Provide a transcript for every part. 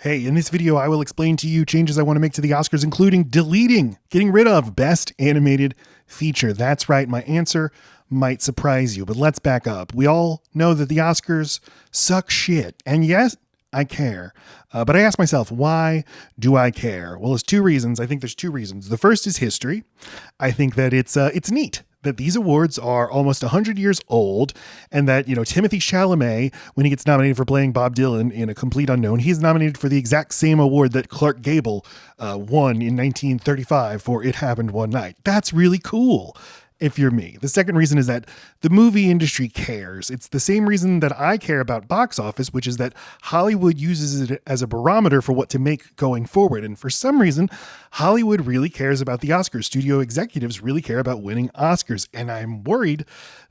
Hey, in this video, I will explain to you changes I want to make to the Oscars, including getting rid of Best Animated Feature. That's right, my answer might surprise you, but let's back up. We all know that the Oscars suck shit, and yes, I care. But I ask myself, why do I care? Well, there's two reasons. I think there's two reasons. The first is history. I think that it's neat that these awards are almost 100 years old, and that, Timothy Chalamet, when he gets nominated for playing Bob Dylan in A Complete Unknown, he's nominated for the exact same award that Clark Gable won in 1935 for It Happened One Night. That's really cool, if you're me. The second reason is that the movie industry cares. It's the same reason that I care about box office, which is that Hollywood uses it as a barometer for what to make going forward. And for some reason, Hollywood really cares about the Oscars. Studio executives really care about winning Oscars. And I'm worried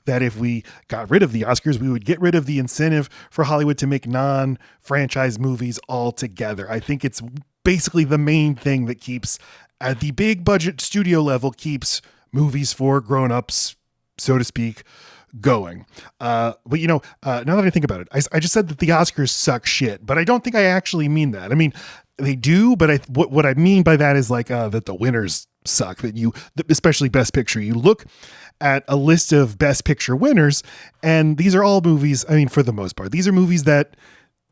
that if we got rid of the Oscars, we would get rid of the incentive for Hollywood to make non-franchise movies altogether. I think it's basically the main thing that keeps, at the big budget studio level, keeps movies for grown-ups, so to speak, going. But now that I think about it, I just said that the Oscars suck shit, but I don't think I actually mean that. I mean, they do, but what I mean by that is like that the winners suck, especially Best Picture. You look at a list of Best Picture winners, and these are all movies, I mean, for the most part, these are movies that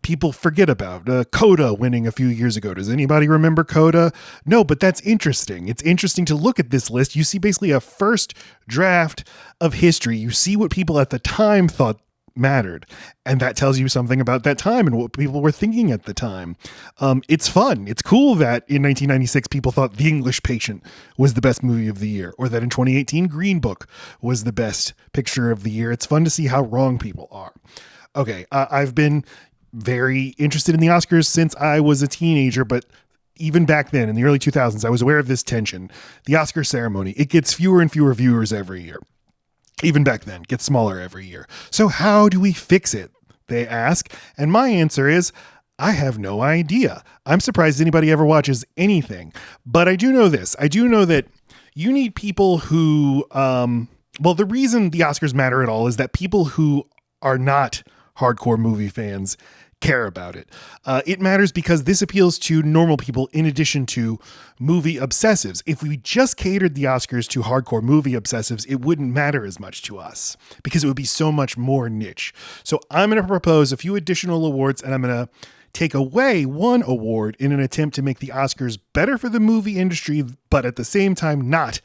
people forget about. Coda winning a few years ago. Does anybody remember Coda? No, but that's interesting. It's interesting to look at this list. You see basically a first draft of history. You see what people at the time thought mattered, and that tells you something about that time and what people were thinking at the time. It's fun. It's cool that in 1996 people thought The English Patient was the best movie of the year, or that in 2018 Green Book was the best picture of the year. It's fun to see how wrong people are. Okay, I've been very interested in the Oscars since I was a teenager, but even back then in the early 2000s, I was aware of this tension. The Oscar ceremony, it gets fewer and fewer viewers every year. Even back then, it gets smaller every year. So how do we fix it? They ask. And my answer is, I have no idea. I'm surprised anybody ever watches anything. But I do know this. I do know that you need people who, the reason the Oscars matter at all is that people who are not hardcore movie fans care about it. It matters because this appeals to normal people in addition to movie obsessives. If we just catered the Oscars to hardcore movie obsessives, it wouldn't matter as much to us because it would be so much more niche. So I'm going to propose a few additional awards, and I'm going to take away one award in an attempt to make the Oscars better for the movie industry, but at the same time not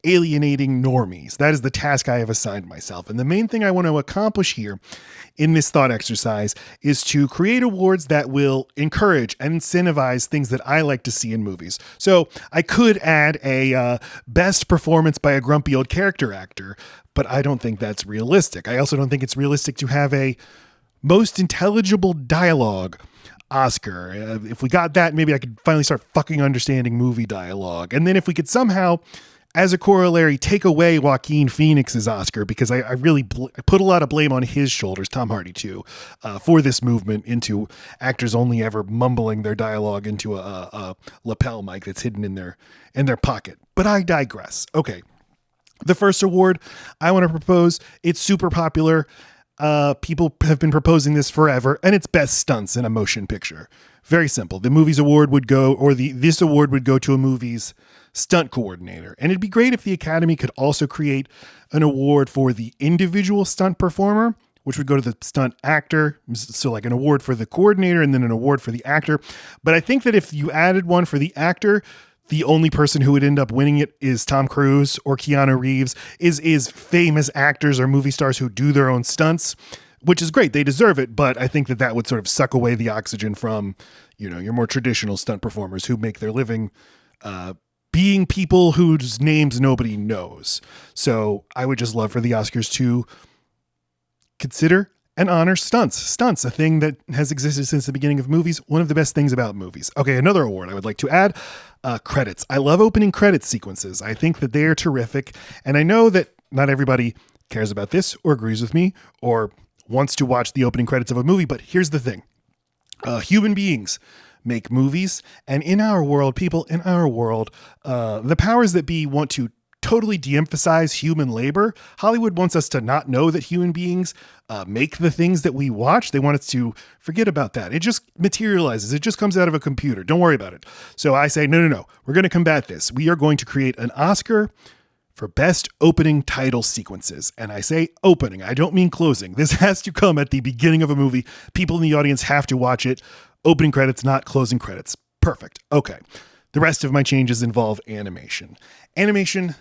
alienating normies. That is the task I have assigned myself. And the main thing I want to accomplish here in this thought exercise is to create awards that will encourage and incentivize things that I like to see in movies. So I could add a best performance by a grumpy old character actor, but I don't think that's realistic. I also don't think it's realistic to have a most intelligible dialogue Oscar. If we got that, maybe I could finally start fucking understanding movie dialogue. And then if we could somehow, as a corollary, take away Joaquin Phoenix's Oscar, because I really put a lot of blame on his shoulders, Tom Hardy too, for this movement into actors only ever mumbling their dialogue into a lapel mic that's hidden in their pocket. But I digress. Okay. The first award I want to propose, it's super popular. People have been proposing this forever, and it's Best Stunts in a Motion Picture. Very simple. The movie's award would go, this award would go to a movie's stunt coordinator. And it'd be great if the Academy could also create an award for the individual stunt performer, which would go to the stunt actor. So like an award for the coordinator and then an award for the actor. But I think that if you added one for the actor, the only person who would end up winning it is Tom Cruise or Keanu Reeves, is famous actors or movie stars who do their own stunts, which is great. They deserve it. But I think that would sort of suck away the oxygen from, your more traditional stunt performers who make their living being people whose names nobody knows. So I would just love for the Oscars to consider and honor stunts. Stunts, a thing that has existed since the beginning of movies. One of the best things about movies. Okay, another award I would like to add, credits. I love opening credits sequences. I think that they are terrific. And I know that not everybody cares about this or agrees with me or wants to watch the opening credits of a movie. But here's the thing. Human beings make movies. And in our world, people in our world, the powers that be want to totally de-emphasize human labor. Hollywood wants us to not know that human beings make the things that we watch. They want us to forget about that. It just materializes. It just comes out of a computer. Don't worry about it. So I say, no. We're going to combat this. We are going to create an Oscar for best opening title sequences. And I say opening, I don't mean closing. This has to come at the beginning of a movie. People in the audience have to watch it. Opening credits, not closing credits. Perfect. Okay. The rest of my changes involve animation. Animation,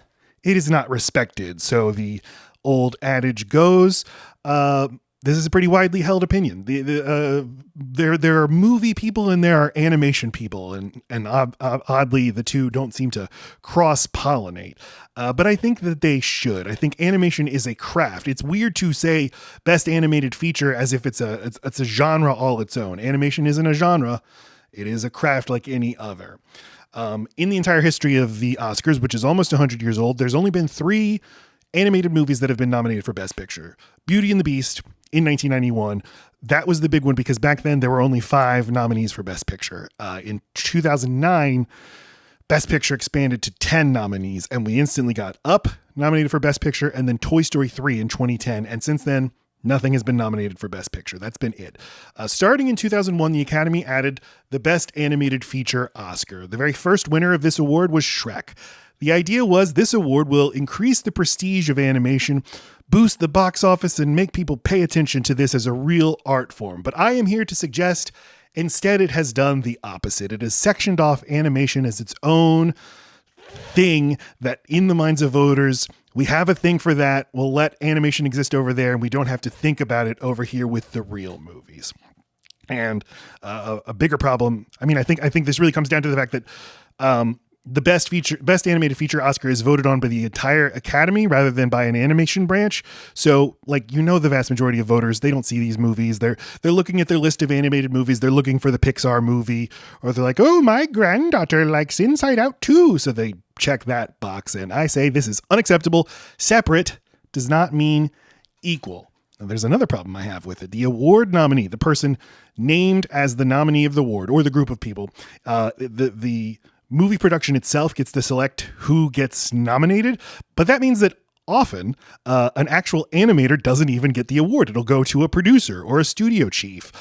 it is not respected. So the old adage goes, this is a pretty widely held opinion. There are movie people and there are animation people, and oddly, the two don't seem to cross-pollinate. But I think that they should. I think animation is a craft. It's weird to say best animated feature as if it's a genre all its own. Animation isn't a genre. It is a craft like any other. In the entire history of the Oscars, which is almost 100 years old, there's only been 3 animated movies that have been nominated for Best Picture. Beauty and the Beast in 1991. That was the big one because back then there were only 5 nominees for Best Picture. In 2009, Best Picture expanded to 10 nominees, and we instantly got Up nominated for Best Picture, and then Toy Story 3 in 2010. And since then, nothing has been nominated for Best Picture. That's been it. Starting in 2001, the Academy added the Best Animated Feature Oscar. The very first winner of this award was Shrek. The idea was this award will increase the prestige of animation, boost the box office, and make people pay attention to this as a real art form. But I am here to suggest instead it has done the opposite. It has sectioned off animation as its own thing that in the minds of voters, we have a thing for that. We'll let animation exist over there and we don't have to think about it over here with the real movies. And a bigger problem, I think this really comes down to the fact that the best animated feature Oscar is voted on by the entire Academy rather than by an animation branch. So the vast majority of voters, they don't see these movies. They're looking at their list of animated movies. They're looking for the Pixar movie, or they're like, oh, my granddaughter likes Inside Out too. So they check that box. And I say this is unacceptable. Separate does not mean equal. Now, there's another problem I have with it. The award nominee, the person named as the nominee of the award, or the group of people, the movie production itself gets to select who gets nominated, but that means that often an actual animator doesn't even get the award. It'll go to a producer or a studio chief,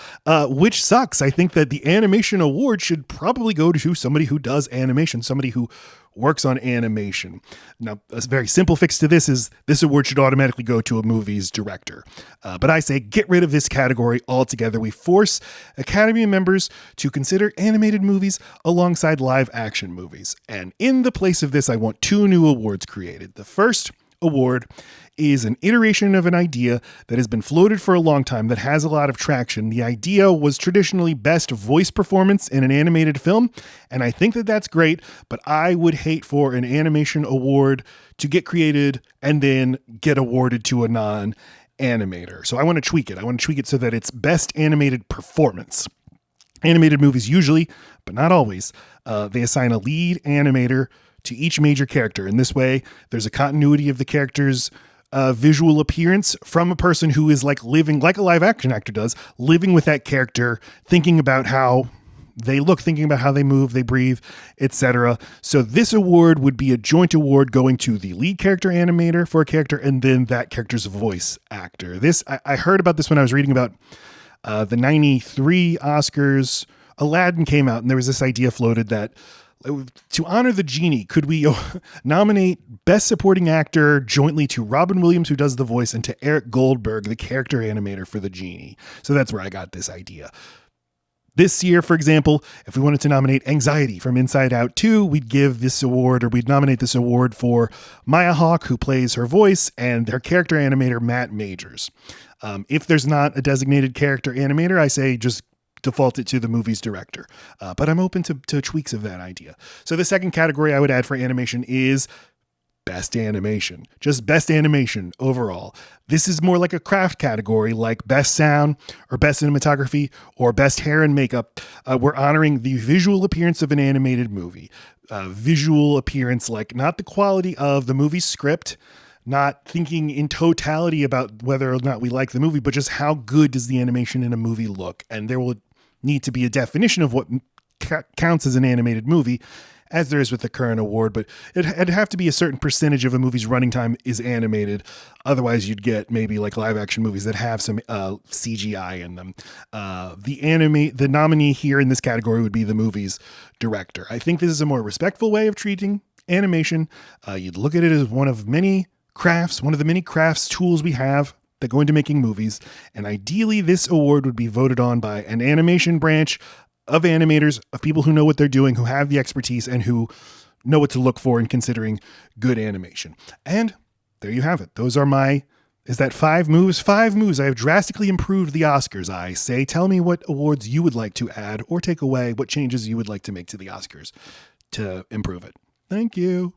which sucks. I think that the animation award should probably go to somebody who does animation, somebody who works on animation. Now, a very simple fix to this is this award should automatically go to a movie's director. But I say get rid of this category altogether. We force Academy members to consider animated movies alongside live action movies. And in the place of this, I want 2 new awards created. The first award is an iteration of an idea that has been floated for a long time that has a lot of traction. The idea was traditionally best voice performance in an animated film, and I think that that's great, but I would hate for an animation award to get created and then get awarded to a non-animator. So I want to tweak it. I want to tweak it so that it's best animated performance. Animated movies usually, but not always, they assign a lead animator to each major character. In this way, there's a continuity of the character's visual appearance from a person who is living like a live action actor does, living with that character, thinking about how they look, thinking about how they move, they breathe, etc. So this award would be a joint award going to the lead character animator for a character and then that character's voice actor. I heard about this when I was reading about the 93 Oscars. Aladdin came out and there was this idea floated that to honor the genie, could we nominate Best Supporting Actor jointly to Robin Williams, who does the voice, and to Eric Goldberg, the character animator for the genie? So that's where I got this idea. This year, for example, if we wanted to nominate Anxiety from Inside Out 2, we'd give this award, or we'd nominate this award for Maya Hawke, who plays her voice, and her character animator, Matt Majors. If there's not a designated character animator, I say just default it to the movie's director. But I'm open to tweaks of that idea. So the second category I would add for animation is best animation. Just best animation overall. This is more like a craft category like best sound or best cinematography or best hair and makeup. We're honoring the visual appearance of an animated movie. Visual appearance, like not the quality of the movie script, not thinking in totality about whether or not we like the movie, but just how good does the animation in a movie look? And there will need to be a definition of what counts as an animated movie. as there is with the current award, but it'd have to be a certain percentage of a movie's running time is animated. Otherwise, you'd get maybe like live action movies that have some CGI in them. The nominee here in this category would be the movie's director. I think this is a more respectful way of treating animation. You'd look at it as one of the many crafts tools we have that go into making movies. And ideally, this award would be voted on by an animation branch of animators, of people who know what they're doing, who have the expertise, and who know what to look for in considering good animation. And there you have it. Those are is that 5 moves? 5 moves. I have drastically improved the Oscars, I say. Tell me what awards you would like to add or take away, what changes you would like to make to the Oscars to improve it. Thank you.